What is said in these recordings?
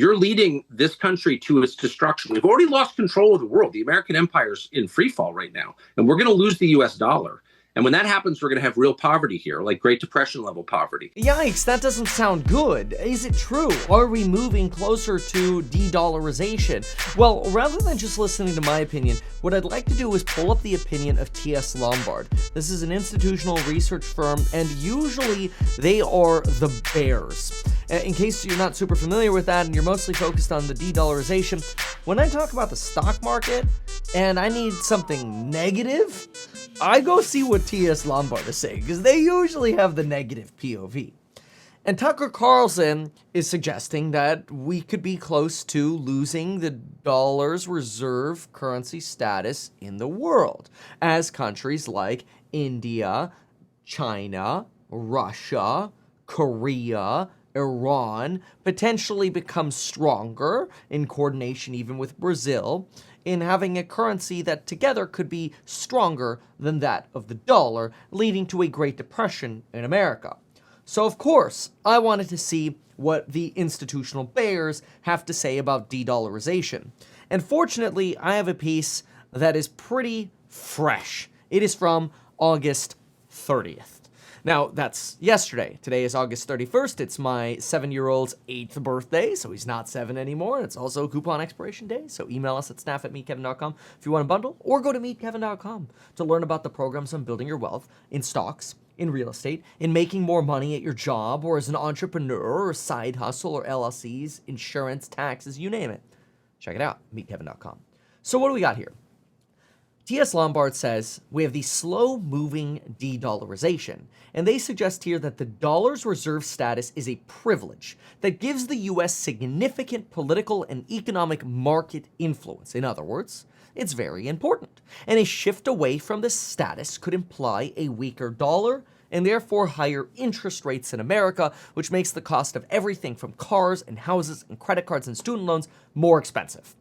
You're leading this country to its destruction. We've already lost control of the world. The American empire's in free fall right now, and we're going to lose the US dollar. And when that happens, we're going to have real poverty here, like Great Depression level poverty. Yikes, that doesn't sound good. Is it true? Are we moving closer to de-dollarization? Well, rather than just listening to my opinion, what I'd like to do is pull up the opinion of T.S. Lombard. This is an institutional research firm, and usually they are the bears. In case you're not super familiar with that and you're mostly focused on the de-dollarization, when I talk about the stock market and I need something negative, I go see what T.S. Lombard is saying, because they usually have the negative POV. And Tucker Carlson is suggesting that we could be close to losing the dollar's reserve currency status in the world, as countries like India, China, Russia, Korea, Iran potentially become stronger, in coordination even with Brazil, in having a currency that together could be stronger than that of the dollar, leading to a Great Depression in America. So of course, I wanted to see what the institutional bears have to say about de-dollarization. And fortunately, I have a piece that is pretty fresh. It is from August 30th. Now, that's yesterday. Today is August 31st. It's my 7-year-old's 8th birthday, so he's not 7 anymore. It's also coupon expiration day, so email us at staff@meetkevin.com if you want a bundle, or go to meetkevin.com to learn about the programs on building your wealth in stocks, in real estate, in making more money at your job, or as an entrepreneur, or side hustle, or LLCs, insurance, taxes, you name it. Check it out, meetkevin.com. So what do we got here? T.S. Lombard says we have the slow-moving de-dollarization, and they suggest here that the dollar's reserve status is a privilege that gives the U.S. significant political and economic market influence. In other words, it's very important, and a shift away from this status could imply a weaker dollar and therefore higher interest rates in America, which makes the cost of everything from cars and houses and credit cards and student loans more expensive.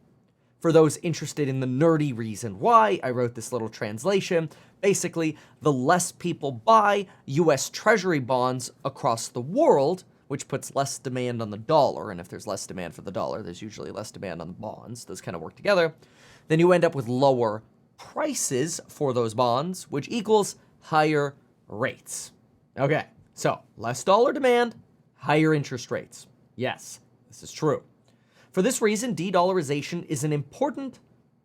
For those interested in the nerdy reason why, I wrote this little translation. Basically, the less people buy US Treasury bonds across the world, which puts less demand on the dollar, and if there's less demand for the dollar, there's usually less demand on the bonds. Those kind of work together. Then you end up with lower prices for those bonds, which equals higher rates. Okay, so less dollar demand, higher interest rates. Yes, this is true. For this reason, de-dollarization is an important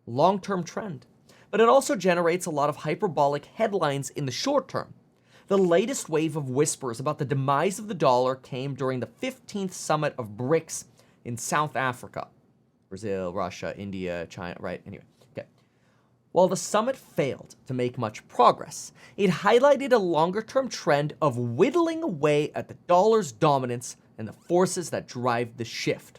long-term trend, but it also generates a lot of hyperbolic headlines in the short term. The latest wave of whispers about the demise of the dollar came during the 15th summit of BRICS in South Africa. Brazil, Russia, India, China, right? Anyway, okay. While the summit failed to make much progress, it highlighted a longer-term trend of whittling away at the dollar's dominance and the forces that drive the shift.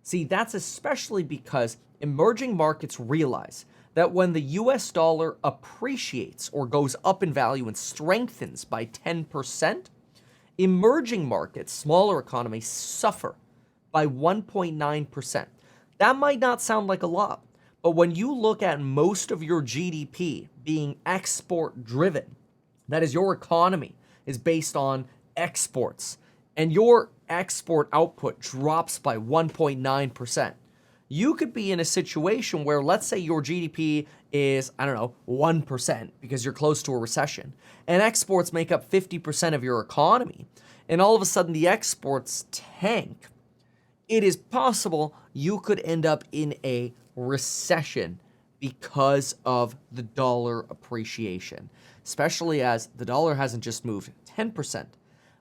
See, that's especially because emerging markets realize that when the US dollar appreciates or goes up in value and strengthens by 10%, emerging markets, smaller economies, suffer by 1.9%. That might not sound like a lot, but when you look at most of your GDP being export driven, that is, your economy is based on exports, and your export output drops by 1.9%, you could be in a situation where, let's say your GDP is, 1% because you're close to a recession, and exports make up 50% of your economy, and all of a sudden the exports tank. It is possible you could end up in a recession because of the dollar appreciation, especially as the dollar hasn't just moved 10%,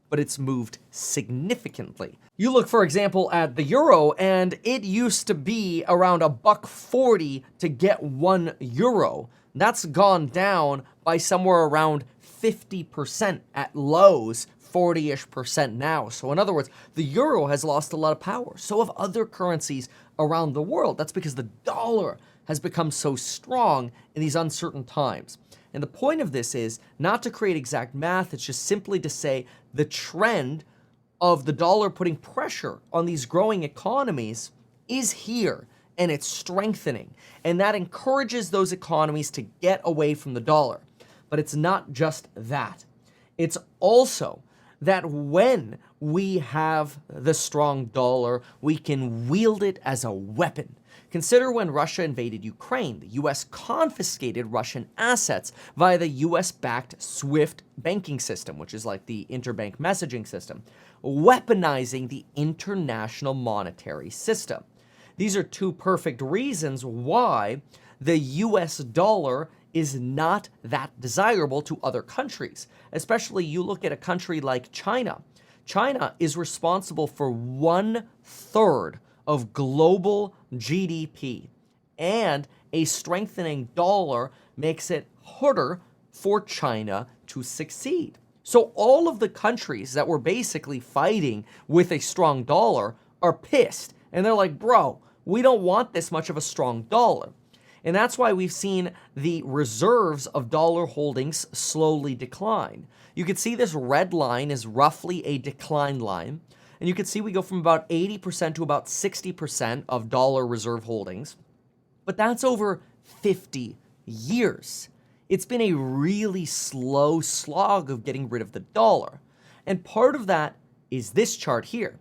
but it's moved significantly. You look, for example, at the euro, and it used to be around $1.40 to get 1 euro. That's gone down by somewhere around 50% at lows, 40-ish% now. So in other words, the euro has lost a lot of power. So have other currencies around the world. That's because the dollar has become so strong in these uncertain times. And the point of this is not to create exact math, it's just simply to say the trend of the dollar putting pressure on these growing economies is here, and it's strengthening. And that encourages those economies to get away from the dollar. But it's not just that. It's also that when we have the strong dollar, we can wield it as a weapon. Consider when Russia invaded Ukraine, the US confiscated Russian assets via the US-backed SWIFT banking system, which is like the interbank messaging system, weaponizing the international monetary system. These are two perfect reasons why the US dollar is not that desirable to other countries. Especially you look at a country like China. China is responsible for 1/3 of global GDP, and a strengthening dollar makes it harder for China to succeed. So all of the countries that were basically fighting with a strong dollar are pissed, and they're like, bro, we don't want this much of a strong dollar. And that's why we've seen the reserves of dollar holdings slowly decline. You can see this red line is roughly a decline line. And you can see we go from about 80% to about 60% of dollar reserve holdings. But that's over 50 years. It's been a really slow slog of getting rid of the dollar. And part of that is this chart here.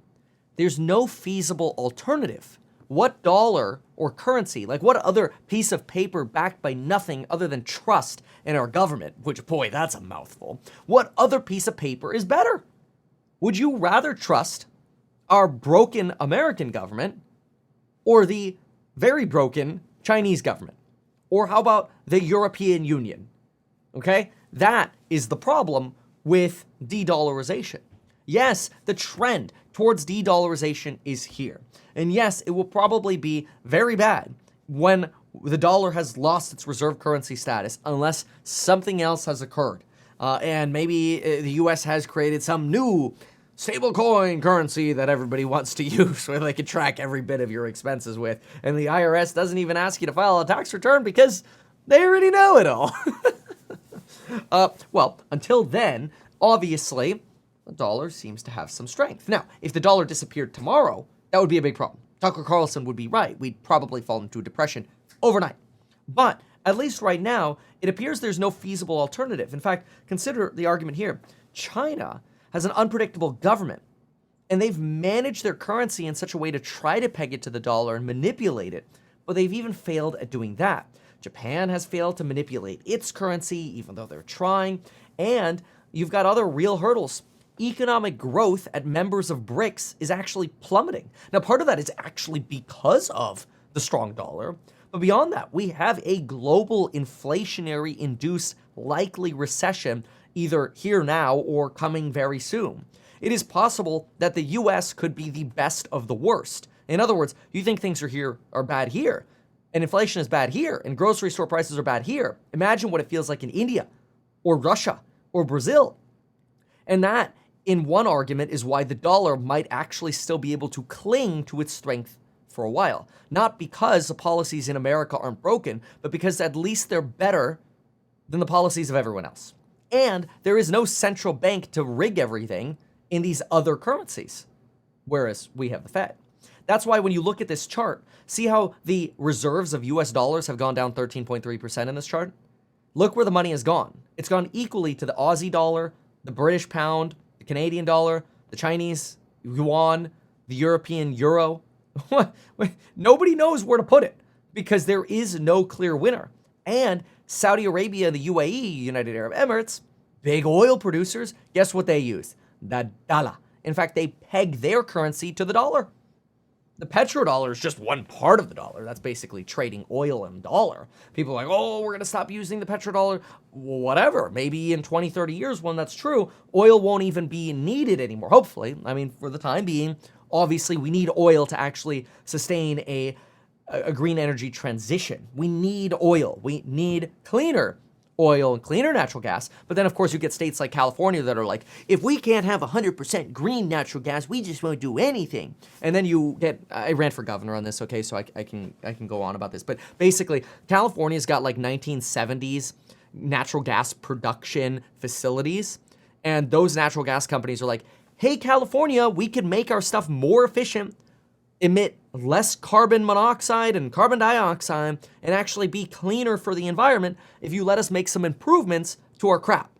There's no feasible alternative. What dollar or currency, like what other piece of paper backed by nothing other than trust in our government, which, boy, that's a mouthful. What other piece of paper is better? Would you rather trust our broken American government or the very broken Chinese government? Or how about the European Union? Okay, that is the problem with de-dollarization. Yes, the trend towards de-dollarization is here. And yes, it will probably be very bad when the dollar has lost its reserve currency status unless something else has occurred. And maybe the US has created some new stablecoin currency that everybody wants to use where they can track every bit of your expenses with. And the IRS doesn't even ask you to file a tax return because they already know it all. Well, until then, obviously, the dollar seems to have some strength. Now, if the dollar disappeared tomorrow, that would be a big problem. Tucker Carlson would be right. We'd probably fall into a depression overnight. But at least right now, it appears there's no feasible alternative. In fact, consider the argument here. China has an unpredictable government, and they've managed their currency in such a way to try to peg it to the dollar and manipulate it, but they've even failed at doing that. Japan has failed to manipulate its currency, even though they're trying, and you've got other real hurdles. Economic growth at members of BRICS is actually plummeting. Now, part of that is actually because of the strong dollar, but beyond that, we have a global inflationary-induced likely recession either here now or coming very soon. It is possible that the US could be the best of the worst. In other words, you think things are bad here, and inflation is bad here, and grocery store prices are bad here. Imagine what it feels like in India, or Russia, or Brazil. And that, in one argument, is why the dollar might actually still be able to cling to its strength for a while. Not because the policies in America aren't broken, but because at least they're better than the policies of everyone else. And there is no central bank to rig everything in these other currencies, whereas we have the Fed. That's why when you look at this chart, see how the reserves of US dollars have gone down 13.3% in this chart? Look where the money has gone. It's gone equally to the Aussie dollar, the British pound, the Canadian dollar, the Chinese yuan, the European euro. Nobody knows where to put it because there is no clear winner. And Saudi Arabia, the UAE, United Arab Emirates, big oil producers, guess what they use? The dollar. In fact, they peg their currency to the dollar. The petrodollar is just one part of the dollar. That's basically trading oil and dollar. People are like, oh, we're going to stop using the petrodollar. Well, whatever. Maybe in 20, 30 years, when that's true, oil won't even be needed anymore. Hopefully. I mean, for the time being, obviously, we need oil to actually sustain a green energy transition. We need oil. We need cleaner oil and cleaner natural gas. But then, of course, you get states like California that are like, if we can't have 100% green natural gas, we just won't do anything. And then you get, I ran for governor on this, okay, so I can go on about this. But basically, California's got like 1970s natural gas production facilities. And those natural gas companies are like, hey, California, we can make our stuff more efficient, emit less carbon monoxide and carbon dioxide, and actually be cleaner for the environment if you let us make some improvements to our crap.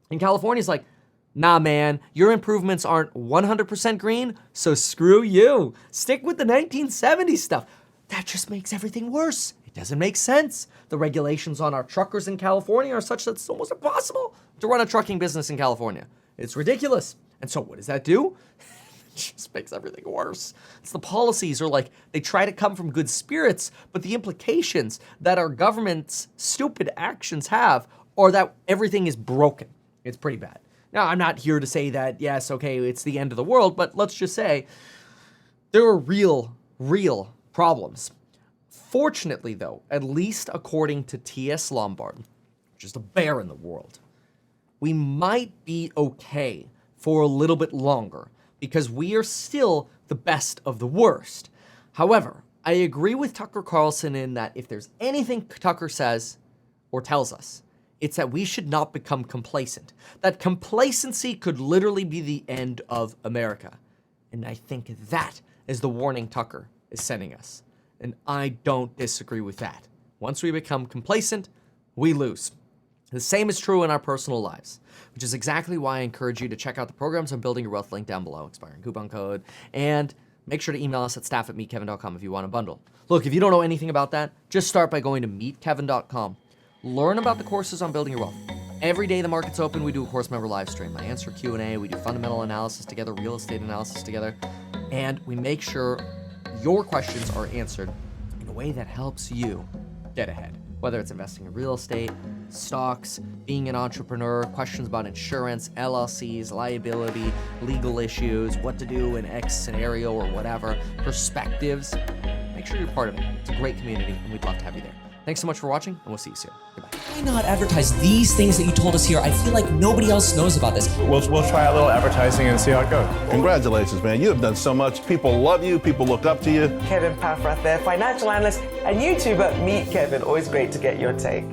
And California's like, Nah, man, your improvements aren't 100% green, so screw you. Stick with the 1970s stuff. That just makes everything worse. It doesn't make sense. The regulations on our truckers in California are such that it's almost impossible to run a trucking business in California. It's ridiculous. And so what does that do? It just makes everything worse. It's the policies are like, they try to come from good spirits, but the implications that our government's stupid actions have are that everything is broken. It's pretty bad. Now, I'm not here to say that, yes, okay, it's the end of the world, but let's just say there are real problems. Fortunately, though, at least according to T.S. Lombard, which is the bear in the world, we might be okay for a little bit longer because we are still the best of the worst. However, I agree with Tucker Carlson in that if there's anything Tucker says or tells us, it's that we should not become complacent. That complacency could literally be the end of America. And I think that is the warning Tucker is sending us. And I don't disagree with that. Once we become complacent, we lose. The same is true in our personal lives, which is exactly why I encourage you to check out the programs on Building Your Wealth link down below, expiring coupon code, and make sure to email us at staff@meetkevin.com if you want a bundle. Look, if you don't know anything about that, just start by going to meetkevin.com. Learn about the courses on Building Your Wealth. Every day the market's open, we do a course member live stream. I answer Q&A, we do fundamental analysis together, real estate analysis together, and we make sure your questions are answered in a way that helps you get ahead. Whether it's investing in real estate, stocks, being an entrepreneur, questions about insurance, LLCs, liability, legal issues, what to do in X scenario or whatever, perspectives, make sure you're part of it. It's a great community, and we'd love to have you there. Thanks so much for watching, and we'll see you soon. Goodbye. Why not advertise these things that you told us here? I feel like nobody else knows about this. We'll try a little advertising and see how it goes. Congratulations, man. You have done so much. People love you. People look up to you. Kevin Paffrath there, financial analyst and YouTuber. Meet Kevin. Always great to get your take.